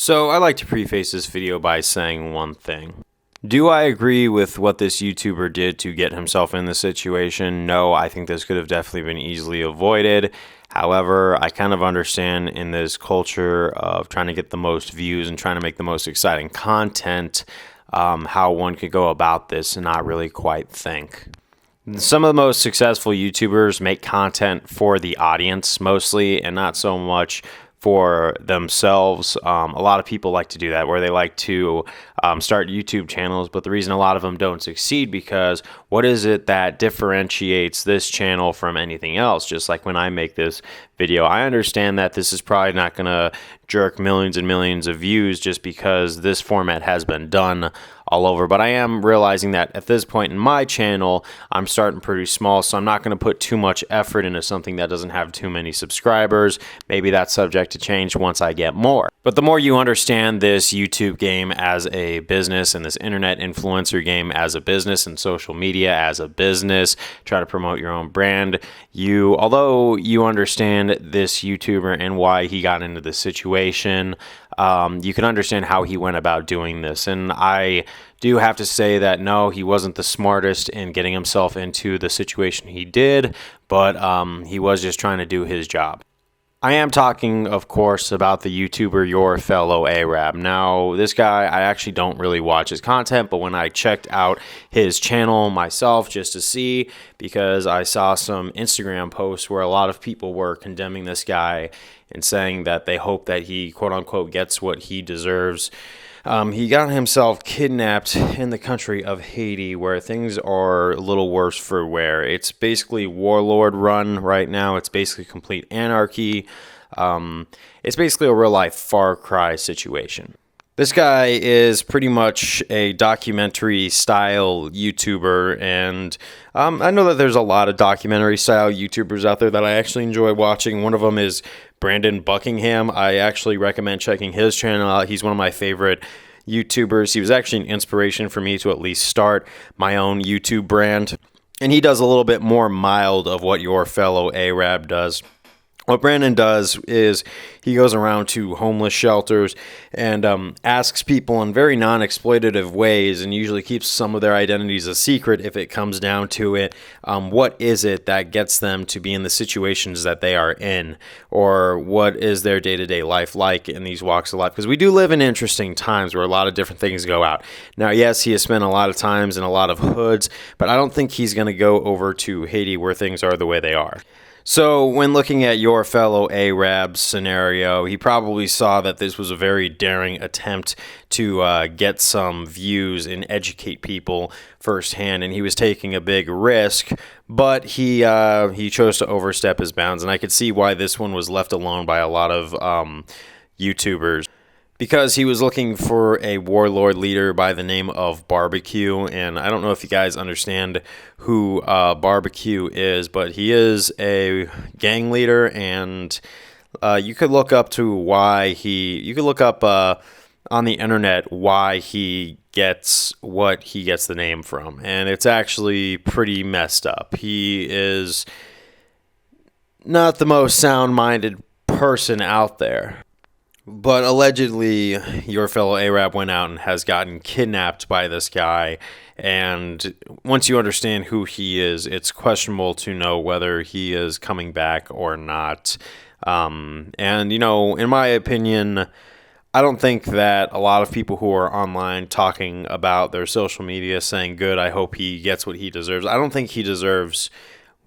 So I'd like to preface this video by saying one thing. Do I agree with what this YouTuber did to get himself in this situation? No, I think this could have definitely been easily avoided. However, I kind of understand in this culture of trying to get the most views and trying to make the most exciting content, how one could go about this and not really quite think. Some of the most successful YouTubers make content for the audience mostly and not so much for themselves. A lot of people like to do that, where they like to start YouTube channels, but the reason a lot of them don't succeed because what is it that differentiates this channel from anything else? Just like when I make this video, I understand that this is probably not going to jerk millions and millions of views just because this format has been done all over, but I am realizing that at this point in my channel, I'm starting pretty small, so I'm not going to put too much effort into something that doesn't have too many subscribers. Maybe that's subject to change once I get more. But the more you understand this YouTube game as a business and this internet influencer game as a business and social media as a business, try to promote your own brand, although you understand this YouTuber and why he got into this situation, you can understand how he went about doing this. And I do have to say that no, he wasn't the smartest in getting himself into the situation he did, but he was just trying to do his job. I am talking, of course, about the YouTuber YourFellowArab. Now, this guy, I actually don't really watch his content, but when I checked out his channel myself just to see, because I saw some Instagram posts where a lot of people were condemning this guy and saying that they hope that he, quote-unquote, gets what he deserves. He got himself kidnapped in the country of Haiti, where things are a little worse for wear. It's basically warlord run right now. It's basically complete anarchy. It's basically a real-life Far Cry situation. This guy is pretty much a documentary-style YouTuber, and I know that there's a lot of documentary-style YouTubers out there that I actually enjoy watching. One of them is Brandon Buckingham. I actually recommend checking his channel out. He's one of my favorite YouTubers. He was actually an inspiration for me to at least start my own YouTube brand, and he does a little bit more mild of what YourFellowArab does. What Brandon does is he goes around to homeless shelters and asks people in very non-exploitative ways, and usually keeps some of their identities a secret if it comes down to it. What is it that gets them to be in the situations that they are in? Or what is their day-to-day life like in these walks of life? Because we do live in interesting times where a lot of different things go out. Now, yes, he has spent a lot of times in a lot of hoods, but I don't think he's going to go over to Haiti where things are the way they are. So when looking at YourFellowArab's scenario, he probably saw that this was a very daring attempt to get some views and educate people firsthand, and he was taking a big risk, but he chose to overstep his bounds, and I could see why this one was left alone by a lot of YouTubers. Because he was looking for a warlord leader by the name of Barbecue, and I don't know if you guys understand who Barbecue is, but he is a gang leader, and you could look up on the internet why he gets what he gets the name from, and it's actually pretty messed up. He is not the most sound-minded person out there. But allegedly, YourFellowArab went out and has gotten kidnapped by this guy, and once you understand who he is, it's questionable to know whether he is coming back or not. And, in my opinion, I don't think that a lot of people who are online talking about their social media saying, good, I hope he gets what he deserves. I don't think he deserves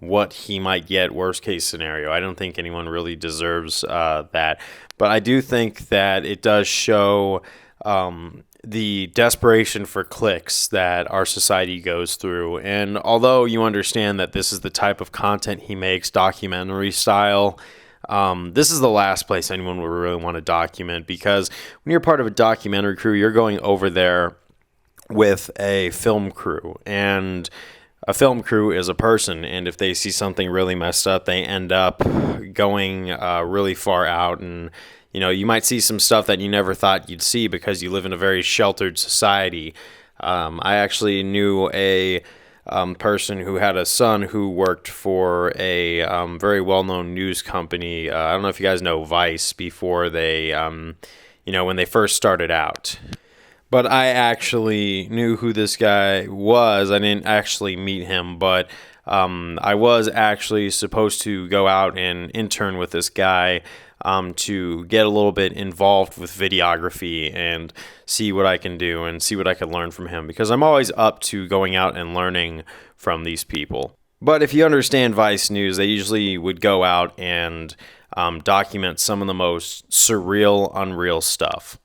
what he might get, worst case scenario. I don't think anyone really deserves that. But I do think that it does show the desperation for clicks that our society goes through. And although you understand that this is the type of content he makes, documentary style, this is the last place anyone would really want to document, because when you're part of a documentary crew, you're going over there with a film crew, and a film crew is a person, and if they see something really messed up, they end up going really far out, and you might see some stuff that you never thought you'd see because you live in a very sheltered society. I actually knew a person who had a son who worked for a very well-known news company. I don't know if you guys know Vice before they when they first started out. But I actually knew who this guy was. I didn't actually meet him, but I was actually supposed to go out and intern with this guy to get a little bit involved with videography and see what I can do and see what I can learn from him, because I'm always up to going out and learning from these people. But if you understand Vice News, they usually would go out and document some of the most surreal, unreal stuff.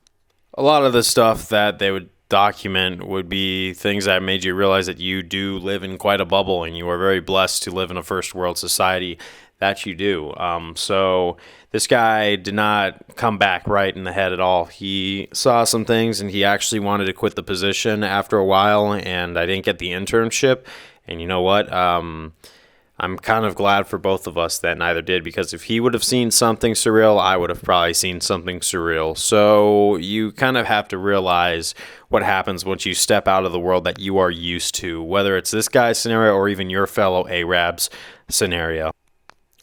A lot of the stuff that they would document would be things that made you realize that you do live in quite a bubble and you are very blessed to live in a first world society that you do. So this guy did not come back right in the head at all. He saw some things and he actually wanted to quit the position after a while, and I didn't get the internship. And you know what? I'm kind of glad for both of us that neither did, because if he would have seen something surreal, I would have probably seen something surreal. So you kind of have to realize what happens once you step out of the world that you are used to, whether it's this guy's scenario or even your fellow Arab's scenario.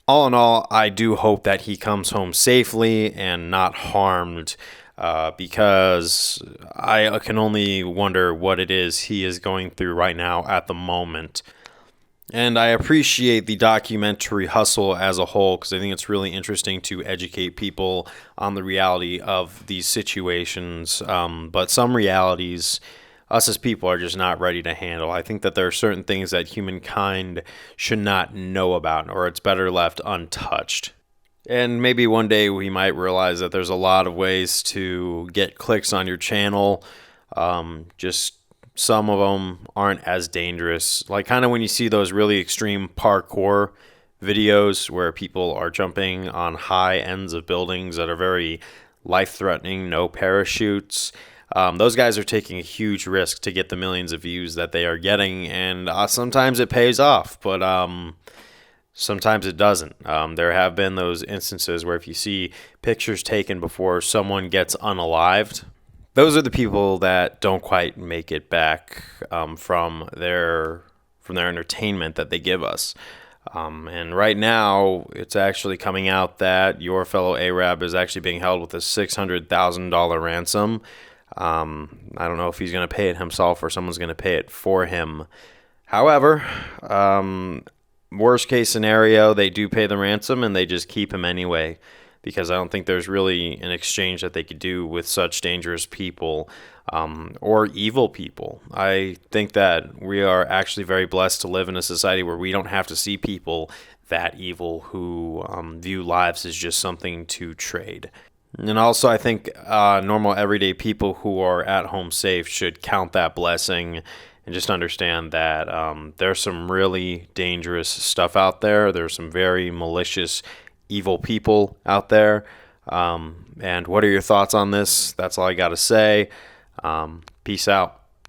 All in all, I do hope that he comes home safely and not harmed, because I can only wonder what it is he is going through right now at the moment. And I appreciate the documentary hustle as a whole, because I think it's really interesting to educate people on the reality of these situations. But some realities, us as people are just not ready to handle. I think that there are certain things that humankind should not know about, or it's better left untouched. And maybe one day we might realize that there's a lot of ways to get clicks on your channel. Just some of them aren't as dangerous. Like kind of when you see those really extreme parkour videos where people are jumping on high ends of buildings that are very life-threatening, no parachutes. Those guys are taking a huge risk to get the millions of views that they are getting, and sometimes it pays off, but sometimes it doesn't. There have been those instances where if you see pictures taken before someone gets unalived, those are the people that don't quite make it back from their entertainment that they give us. And right now, it's actually coming out that YourFellowArab is actually being held with a $600,000 ransom. I don't know if he's going to pay it himself or someone's going to pay it for him. However, worst case scenario, they do pay the ransom and they just keep him anyway, because I don't think there's really an exchange that they could do with such dangerous people or evil people. I think that we are actually very blessed to live in a society where we don't have to see people that evil who view lives as just something to trade. And also, I think normal everyday people who are at home safe should count that blessing and just understand that there's some really dangerous stuff out there. There's some very malicious, evil people out there. And what are your thoughts on this? That's all I got to say. Peace out.